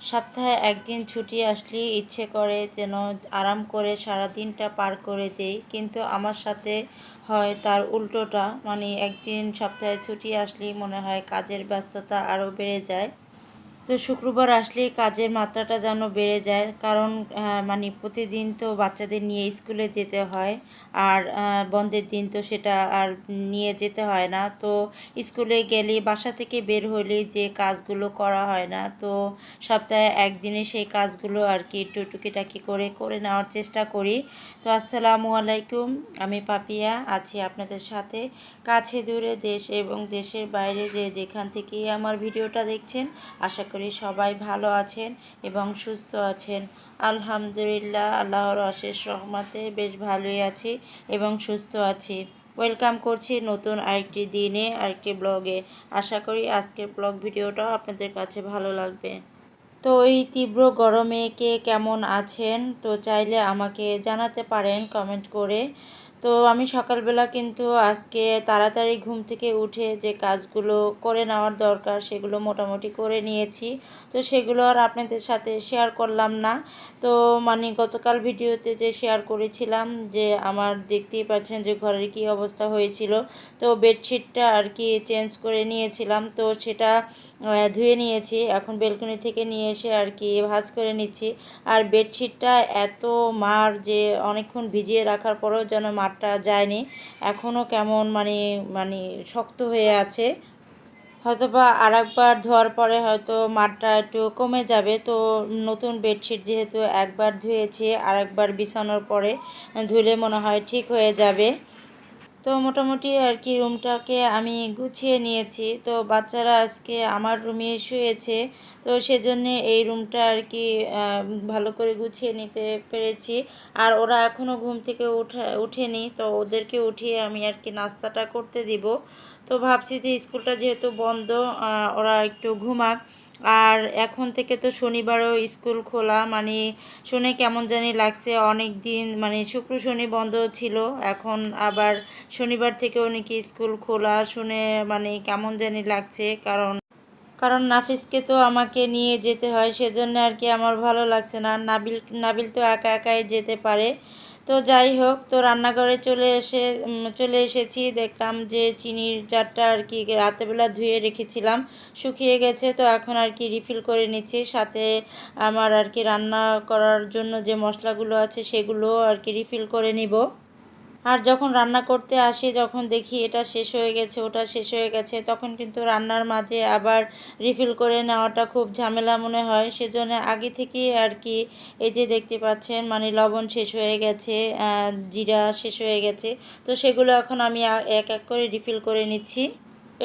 সপ্তাহে একদিন ছুটি আসলেই ইচ্ছে করে যেন আরাম করে সারা দিনটা পার করে দেই, কিন্তু আমার সাথে হয় তার উল্টোটা। মানে একদিন সপ্তাহে ছুটি আসলেই মনে হয় কাজের ব্যস্ততা আরও বেড়ে যায়। তো শুক্রবার আসলেই কাজের মাত্রাটা যেন বেড়ে যায়, কারণ মানে প্রতিদিন তো বাচ্চাদের নিয়ে স্কুলে যেতে হয়। আর বন্ধের দিন তো সেটা আর নিয়ে যেতে হয় না। তো স্কুলে গেলে বাসা থেকে বের হলে যে কাজগুলো করা হয় না, তো সপ্তাহে একদিনে সেই কাজগুলো আর কি একটু টুকিটাকি করে করে নেওয়ার চেষ্টা করি। তো আসসালামু আলাইকুম, আমি পাপিয়া আছি আপনাদের সাথে। কাছে দূরে দেশ এবং দেশের বাইরে যে যেখান থেকেই আমার ভিডিওটা দেখছেন, আশা করি সবাই ভালো আছেন এবং সুস্থ আছেন। আলহামদুলিল্লাহ, আল্লাহর অশেষ রহমতে বেশ ভালোই আছি এবং সুস্থ আছি। ওয়েলকাম করছি নতুন আরেকটি দিনে, আরেকটি ব্লগে। আশা করি আজকের ব্লগ ভিডিওটাও আপনাদের কাছে ভালো লাগবে। তো এই তীব্র গরমে কে কেমন আছেন, তো চাইলে আমাকে জানাতে পারেন কমেন্ট করে। তো আমি সকালবেলা কিন্তু আজকে তাড়াতাড়ি ঘুম থেকে উঠে যে কাজগুলো করে নেওয়ার দরকার সেগুলো মোটামুটি করে নিয়েছি। তো সেগুলো আর আপনাদের সাথে শেয়ার করলাম না। তো মানে গতকাল ভিডিওতে যে শেয়ার করেছিলাম যে আমার দেখতেই পাচ্ছেন যে ঘরের কী অবস্থা হয়েছিল। তো বেডশিটটা আর কি চেঞ্জ করে নিয়েছিলাম, তো সেটা ধুয়ে নিয়েছি। এখন বেলকনি থেকে নিয়ে এসে আর কি ভাঁজ করে নিচ্ছি। আর বেডশিটটা এত মার যে অনেকক্ষণ ভিজিয়ে রাখার পরেও যেন মারটা যায়নি, এখনও কেমন মানে মানে শক্ত হয়ে আছে। হয়তোবা আরেকবার ধোয়ার পরে হয়তো মারটা একটু কমে যাবে। তো নতুন বেডশিট যেহেতু একবার ধুয়েছি, আরেকবার বিছানোর পরে ধুলে মনে হয় ঠিক হয়ে যাবে। তো মোটামুটি আর কি রুমটাকে আমি গুছিয়ে নিয়েছি। তো বাচ্চারা আজকে আমার রুমে শুয়েছে, তো সেজন্য এই রুমটা আর কি ভালো করে গুছিয়ে নিতে পেরেছি। আর ওরা এখনও ঘুম থেকে উঠেনি, তো ওদেরকে উঠিয়ে আমি আর কি নাস্তাটা করতে দিব। তো ভাবছি যে স্কুলটা যেহেতু বন্ধ, ওরা একটু ঘুমাক। আর এখন থেকে তো শনিবারও স্কুল খোলা, মানে শুনে কেমন জানি লাগছে। অনেক দিন মানে শুক্র শনি বন্ধ ছিল, এখন আবার শনিবার থেকেও নাকি স্কুল খোলা শুনে মানে কেমন জানি লাগছে। কারণ কারণ নাফিসকে তো আমাকে নিয়ে যেতে হয়, সেজন্য আর কি আমার ভালো লাগছে না। নাবিল নাবিল তো একা একাই যেতে পারে। তো যাই হোক, তো রান্নাঘরে চলে এসেছি। দেখলাম যে চিনির জারটা আর কি রাতেরবেলা ধুয়ে রেখেছিলাম, শুকিয়ে গেছে। তো এখন আর কি রিফিল করে নিচ্ছি। সাথে আমার আর কি রান্না করার জন্য যে মশলাগুলো আছে সেগুলো আর কি রিফিল করে নিব। আর যখন রান্না করতে আসি, যখন দেখি এটা শেষ হয়ে গেছে ওটা শেষ হয়ে গেছে, তখন কিন্তু রান্নার মাঝে আবার রিফিল করে নেওয়াটা খুব ঝামেলা মনে হয়। সেজন্য আগে থেকেই আর কি এই যে দেখতে পাচ্ছেন মানে লবণ শেষ হয়ে গেছে, জিরা শেষ হয়ে গেছে। তো সেগুলো এখন আমি এক এক করে রিফিল করে নিচ্ছি।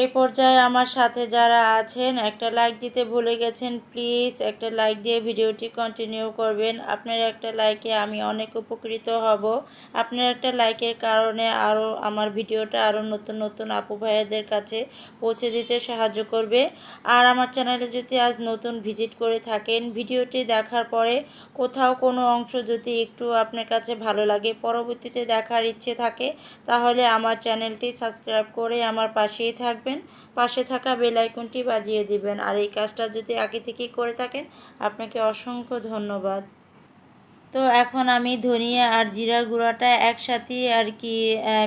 এই পর্যায়ে আমার সাথে যারা আছেন একটা লাইক দিতে ভুলে গেছেন, প্লিজ একটা লাইক দিয়ে ভিডিওটি কন্টিনিউ করবেন। আপনার একটা লাইকে আমি অনেক উপকৃত হব। আপনার একটা লাইকের কারণে আরও আমার ভিডিওটা আরও নতুন নতুন আপু ভাইয়াদের কাছে পৌঁছে দিতে সাহায্য করবে। আর আমার চ্যানেলে যদি আজ নতুন ভিজিট করে থাকেন, ভিডিওটি দেখার পরে কোথাও কোনো অংশ যদি একটু আপনার কাছে ভালো লাগে, পরবর্তীতে দেখার ইচ্ছে থাকে, তাহলে আমার চ্যানেলটি সাবস্ক্রাইব করে আমার পাশেই থাকবেন। পাশে থাকা বেল আইকনটি বাজিয়ে দিবেন। আর এই কাজটা যদি আগে থেকেই করে থাকেন, আপনাকে অসংখ্য ধন্যবাদ। তো এখন আমি ধনিয়া আর জিরার গুঁড়াটা একসাথে আর কি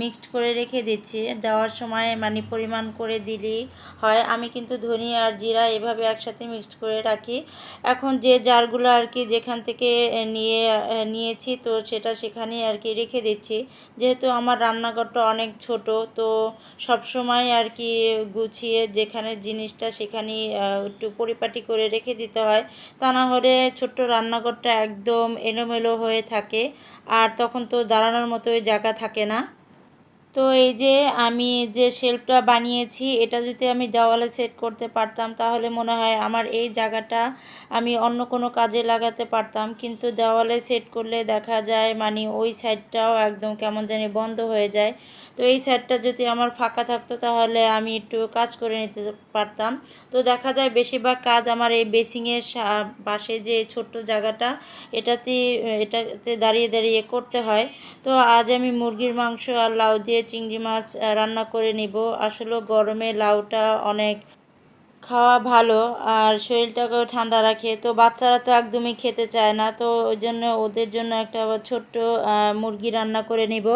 মিক্সড করে রেখে দিচ্ছি। দেওয়ার সময় মানে পরিমাণ করে দিলেই হয়। আমি কিন্তু ধনিয়া আর জিরা এভাবে একসাথে মিক্সড করে রাখি। এখন যে জারগুলো আর কি যেখান থেকে নিয়েছি, তো সেটা সেখানেই আর কি রেখে দিচ্ছি। যেহেতু আমার রান্নাঘরটা অনেক ছোট, তো সব সময় আর কি গুছিয়ে যেখানে জিনিসটা সেখানেই একটু পরিপাটি করে রেখে দিতে হয়। তা না হলে ছোট্ট রান্নাঘরটা একদম এলোমেলো হয়ে থাকে, আর তখন তো দাঁড়ানোর মতোই জায়গা থাকে না। তো এই যে আমি যে শেলফটা বানিয়েছি, এটা যদি আমি দেওয়ালে সেট করতে পারতাম, তাহলে মনে হয় আমার এই জায়গাটা আমি অন্য কোনো কাজে লাগাতে পারতাম। কিন্তু দেওয়ালে সেট করলে দেখা যায় মানে ওই সাইডটাও একদম কেমন জানি বন্ধ হয়ে যায়। তো এই সাইডটা যদি আমার ফাঁকা থাকতো, তাহলে আমি একটু কাজ করে নিতে পারতাম। তো দেখা যায় বেশিরভাগ কাজ আমার এই বেসিংয়ের পাশে যে ছোট্ট জায়গাটা, এটাতে দাঁড়িয়ে দাঁড়িয়ে করতে হয়। তো আজ আমি মুরগির মাংস আর লাউ দিয়ে চিংড়ি মাছ রান্না করে নিব। আসলে গরমে লাউটা অনেক খাওয়া ভালো আর শরীরটাকেও ঠান্ডা রাখে। তো বাচ্চারা তো একদমই খেতে চায় না, তো ওই জন্য ওদের জন্য একটা আবার ছোট্ট মুরগি রান্না করে নিব।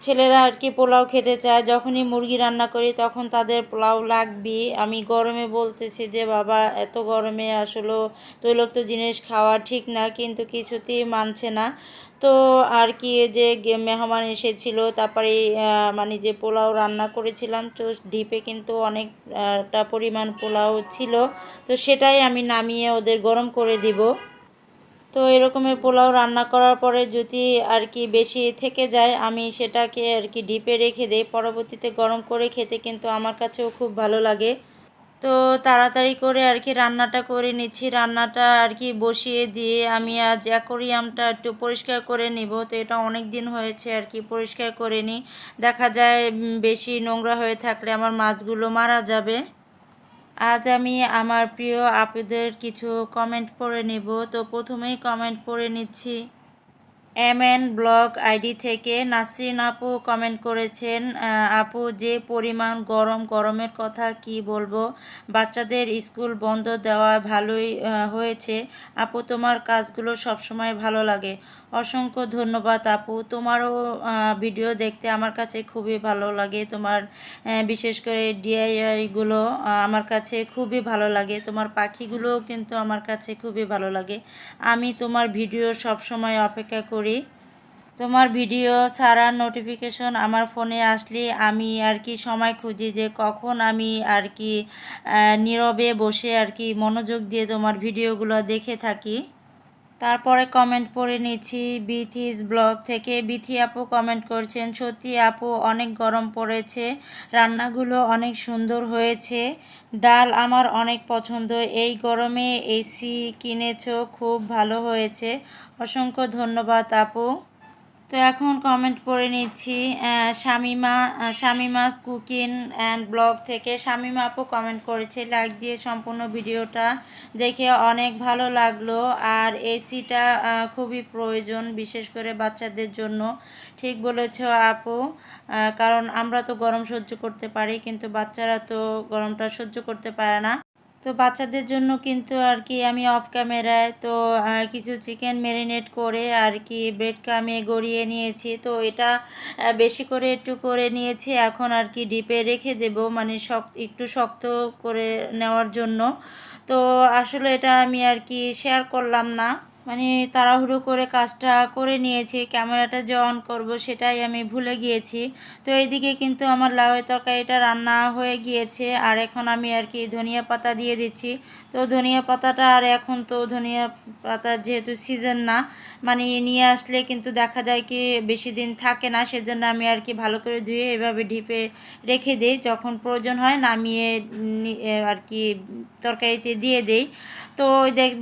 ছেলেরা আর কি পোলাও খেতে চায়, যখনই মুরগি রান্না করি তখন তাদের পোলাও লাগবেই। আমি গরমে বলতেছি যে বাবা এত গরমে আসলে তৈলাক্ত জিনিস খাওয়া ঠিক না, কিন্তু কিছুতেই মানছে না। তো আর কি যে মেহমান এসেছিল, তারপরে মানে যে পোলাও রান্না করেছিলাম, তো ডিপে কিন্তু অনেকটা পরিমাণ পোলাও ছিল, তো সেটাই আমি নামিয়ে ওদের গরম করে দিব। তো এরকমের পোলাও রান্না করার পরে যদি আর কি বেশি থেকে যায়, আমি সেটাকে আর কি ডিপে রেখে দিই, পরবর্তীতে গরম করে খেতে কিন্তু আমার কাছেও খুব ভালো লাগে। তো তাড়াতাড়ি করে আর কি রান্নাটা করে নিচ্ছি। রান্নাটা আর কি বসিয়ে দিয়ে আমি আজ অ্যাকোরিয়ামটা একটু পরিষ্কার করে নিব। তো এটা অনেক দিন হয়েছে আর কি পরিষ্কার করে নিই। দেখা যায় বেশি নোংরা হয়ে থাকলে আমার মাছগুলো মারা যাবে। আজ আমি আমার প্রিয় আপুদের কিছু কমেন্ট পড়ে নেব। তো প্রথমেই কমেন্ট পড়ে নিচ্ছি। এমএন ব্লগ আইডি থেকে নাসরিন আপু কমেন্ট করেছেন, আপু যে পরিমাণ গরমের কথা কি বলবো, বাচ্চাদের স্কুল বন্ধ দেওয়া ভালোই হয়েছে। আপু তোমার কাজগুলো সবসময় ভালো লাগে। অসংখ্য ধন্যবাদ আপু, তোমারও ভিডিও দেখতে আমার কাছে খুবই ভালো লাগে। তোমার বিশেষ করে ডিআইওয়াইগুলো আমার কাছে খুবই ভালো লাগে। তোমার পাখিগুলোও কিন্তু আমার কাছে খুবই ভালো লাগে। আমি তোমার ভিডিও সব সময় অপেক্ষা করি। তোমার ভিডিও ছাড়ার নোটিফিকেশন আমার ফোনে আসলে আমি আর কি সময় খুঁজি যে কখন আমি আর কি নীরবে বসে আর কি মনোযোগ দিয়ে তোমার ভিডিওগুলো দেখে থাকি। তারপরে কমেন্ট পড়ে নিচ্ছি বিথিস ব্লগ থেকে। বিথি আপু কমেন্ট করছেন, সত্যি আপু অনেক গরম পড়েছে, রান্নাগুলো অনেক সুন্দর হয়েছে, ডাল আমার অনেক পছন্দ, এই গরমে এসি কিনেছো, খুব ভালো হয়েছে। অসংখ্য ধন্যবাদ আপু। তো এখন কমেন্ট পড়ে নিচ্ছি শামিমাস কুকিং অ্যান্ড ব্লগ থেকে। শামিমা আপু কমেন্ট করেছে, লাইক দিয়ে সম্পূর্ণ ভিডিওটা দেখে অনেক ভালো লাগলো, আর এসিটা খুবই প্রয়োজন বিশেষ করে বাচ্চাদের জন্য। ঠিক বলেছ আপু, কারণ আমরা তো গরম সহ্য করতে পারি, কিন্তু বাচ্চারা তো গরমটা সহ্য করতে পারে না। তো বাচ্চাদের জন্য কিন্তু আর কি আমি অফ ক্যামেরায় তো কিছু চিকেন ম্যারিনেট করে আর কি ব্রেড ক্রামে গড়িয়ে নিয়েছি। তো এটা বেশি করে একটু করে নিয়েছি, এখন আর কি ডিপে রেখে দেব, মানে একটু শক্ত করে নেওয়ার জন্য। তো আসলে এটা আমি আর কি শেয়ার করলাম না, মানে তাড়াহুড়ো করে কাজটা করে নিয়েছি, ক্যামেরাটা যে অন করব সেটাই আমি ভুলে গিয়েছি। তো এইদিকে কিন্তু আমার লাউয়ের তরকারিটা রান্না হয়ে গিয়েছে, আর এখন আমি আর কি ধনিয়া পাতা দিয়ে দিচ্ছি। তো ধনিয়া পাতাটা, আর এখন তো ধনিয়া পাতা যেহেতু সিজন না, মানে নিয়ে আসলে কিন্তু দেখা যায় কি বেশি দিন থাকে না, সেজন্য আমি আর কি ভালো করে ধুয়ে এভাবে ডিপে রেখে দিই, যখন প্রয়োজন হয় নামিয়ে আর কি তরকারিতে দিয়ে দেই। তো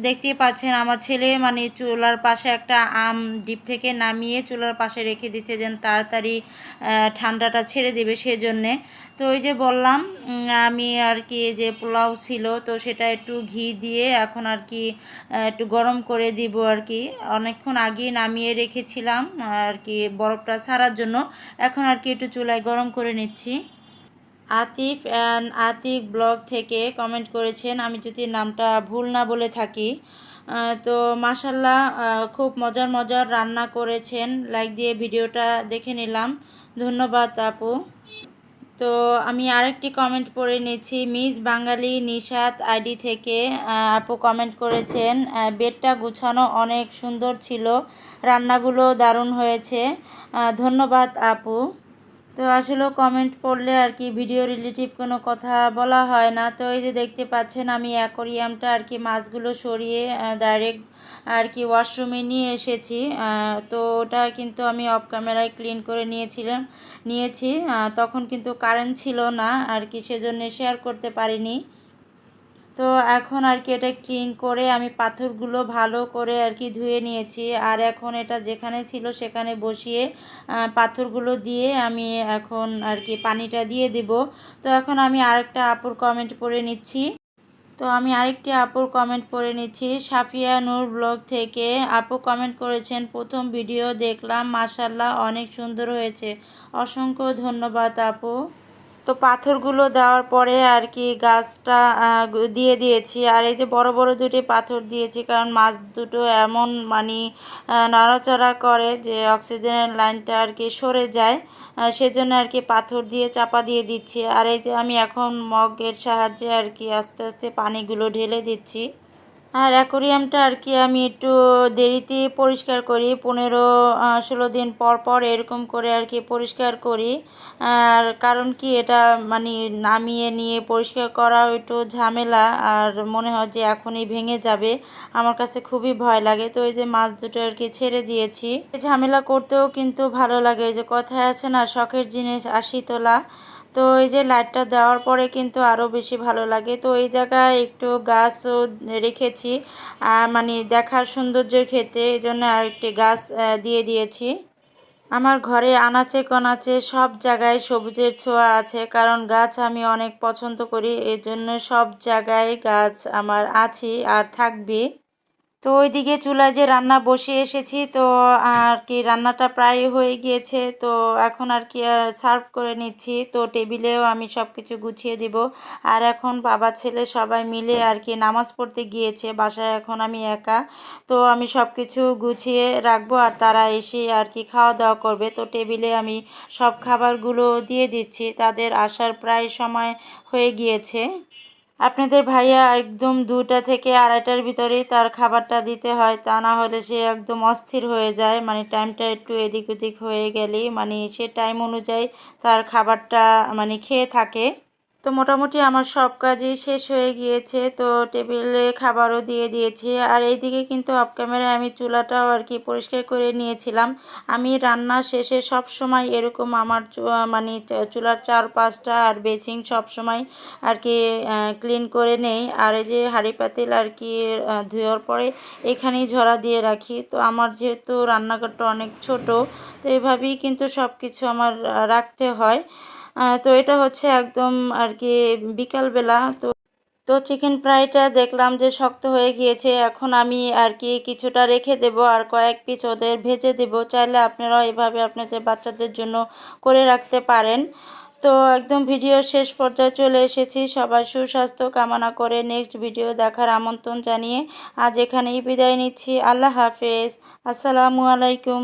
দেখতেই পাচ্ছেন আমার ছেলে মানে চুলার পাশে একটা আম ডিপ থেকে নামিয়ে চুলার পাশে রেখে দিচ্ছে যেন তাড়াতাড়ি ঠান্ডাটা ছেড়ে দেবে সেজন্যে। তো ওই যে বললাম আমি আর কি যে পোলাও ছিল, তো সেটা একটু ঘি দিয়ে এখন আর কি একটু গরম করে দিব আর কি। অনেকক্ষণ আগেই নামিয়ে রেখেছিলাম আর কি বরফটা ছাড়ার জন্য, এখন আর কি একটু চুলায় গরম করে নিচ্ছি। আতিফ অ্যান্ড আতিক ব্লগ থেকে কমেন্ট করেছেন, আমি যদি নামটা ভুল না বলে থাকি। তো মাশাল্লাহ খুব মজার মজার রান্না করেছেন, লাইক দিয়ে ভিডিওটা দেখে নিলাম, ধন্যবাদ আপু। তো আমি আরেকটি কমেন্ট পড়ে নিচ্ছি মিস বাঙালি নিশাত আইডি থেকে। আপু কমেন্ট করেছেন, বেডটা গুছানো অনেক সুন্দর ছিল, রান্নাগুলো দারুণ হয়েছে, ধন্যবাদ আপু। তো আসলে কমেন্ট পড়লে আর কি ভিডিও রিলেটিভ কোনো কথা বলা হয় না। তো এই যে দেখতে পাচ্ছেন আমি অ্যাকোরিয়ামটা আর কি মাছগুলো সরিয়ে ডাইরেক্ট আর কি ওয়াশরুমে নিয়ে এসেছি। তো ওটা কিন্তু আমি অফ ক্যামেরায় ক্লিন করে নিয়েছি, তখন কিন্তু কারেন্ট ছিল না আর কি, সেজন্য শেয়ার করতে পারিনি। তো এখন আর কি এটা ক্লিন করে আমি পাথরগুলো ভালো করে আর কি ধুয়ে নিয়েছি, আর এখন এটা যেখানে ছিল সেখানে বসিয়ে পাথরগুলো দিয়ে আমি এখন আর কি পানিটা দিয়ে দিব। তো এখন আমি আরেকটা আপুর কমেন্ট পড়ে নিচ্ছি। তো আমি আরেকটি আপুর কমেন্ট পড়ে নিচ্ছি সাফিয়া নূর ব্লগ থেকে। আপু কমেন্ট করেছেন, প্রথম ভিডিও দেখলাম, মাশাল্লাহ অনেক সুন্দর হয়েছে, অসংখ্য ধন্যবাদ আপু। তো পাথরগুলো দেওয়ার পরে আর কি গাছটা দিয়ে দিয়েছি। আর এই যে বড় বড় দুটি পাথর দিয়েছি, কারণ মাছ দুটো এমন মানে নড়াচড়া করে যে অক্সিজেনের লাইনটা আর কি সরে যায়, সেজন্য আর কি পাথর দিয়ে চাপা দিয়ে দিচ্ছি। আর এই যে আমি এখন মগের সাহায্যে আর কি আস্তে আস্তে পানিগুলো ঢেলে দিচ্ছি। আর অ্যাকোরিয়ামটা আর কি আমি একটু দেরিতে পরিষ্কার করি, 15-16 দিন পর পর এরকম করে আর কি পরিষ্কার করি। আর কারণ কি এটা মানে নামিয়ে নিয়ে পরিষ্কার করাও একটু ঝামেলা, আর মনে হয় যে এখনই ভেঙে যাবে, আমার কাছে খুবই ভয় লাগে। তো এই যে মাছ দুটো আর কি ছেড়ে দিয়েছি। ঝামেলা করতেও কিন্তু ভালো লাগে, ওই যে কথায় আছে না, শখের জিনিস আশি তোলা। তো এই যে লাইটটা দেওয়ার পরে কিন্তু আরও বেশি ভালো লাগে। তো এই জায়গায় একটু গাছও রেখেছি, মানে দেখার সৌন্দর্যের ক্ষেত্রে, এই জন্য আরেকটি গাছ দিয়ে দিয়েছি। আমার ঘরে আনাচে কনাচে সব জায়গায় সবুজের ছোঁয়া আছে, কারণ গাছ আমি অনেক পছন্দ করি, এই জন্য সব জায়গায় গাছ আমার আছে আর থাকবে। তো ওইদিকে চুলায় যে রান্না বসিয়ে এসেছি, তো আর কি রান্নাটা প্রায় হয়ে গিয়েছে। তো এখন আর কি সার্ভ করে নিচ্ছি। তো টেবিলেও আমি সব কিছু গুছিয়ে দিব। আর এখন বাবা ছেলে সবাই মিলে আর কি নামাজ পড়তে গিয়েছে, বাসায় এখন আমি একা। তো আমি সব কিছু গুছিয়ে রাখবো, আর তারা এসে আর কি খাওয়া দাওয়া করবে। তো টেবিলে আমি সব খাবারগুলো দিয়ে দিচ্ছি, তাদের আসার প্রায় সময় হয়ে গিয়েছে। আপনাদের ভাইয়া একদম 2টা থেকে 2:30টার ভিতরেই তার খাবারটা দিতে হয়, তা না হলে সে একদম অস্থির হয়ে যায়। মানে টাইমটা একটু এদিক ওদিক হয়ে গেলেই মানে সে টাইম অনুযায়ী তার খাবারটা মানে খেয়ে থাকে। তো মোটামুটি আমার সব কাজই শেষ হয়ে গিয়েছে। তো টেবিলে খাবারও দিয়ে দিয়েছি। আর এইদিকে কিন্তু অফ ক্যামেরায় আমি চুলাটাও আর কি পরিষ্কার করে নিয়েছিলাম। আমি রান্না শেষে সব সময় এরকম আমার মানে চুলার চারপাশটা আর বেসিং সব সময় আর কি ক্লিন করে নেই। আর এই যে হাঁড়ি পাতিল আর কি ধোয়ার পরে এখানেই ঝরা দিয়ে রাখি। তো আমার যেহেতু রান্নাঘরটা অনেক ছোট, তো এইভাবেই কিন্তু সব কিছু আমার রাখতে হয়। তো এটা হচ্ছে একদম আর কি বিকালবেলা। তো তো চিকেন ফ্রাইটা দেখলাম যে শক্ত হয়ে গিয়েছে, এখন আমি আর কি কিছুটা রেখে দেব, আর কয়েক পিস ওদের ভেজে দেব। চাইলে আপনারাও এভাবে আপনাদের বাচ্চাদের জন্য করে রাখতে পারেন। তো একদম ভিডিওর শেষ পর্যায়ে চলে এসেছি। সবার সুস্বাস্থ্য কামনা করে নেক্সট ভিডিও দেখার আমন্ত্রণ জানিয়ে আজ এখানেই বিদায় নিচ্ছি। আল্লাহ হাফেজ। আসসালামু আলাইকুম।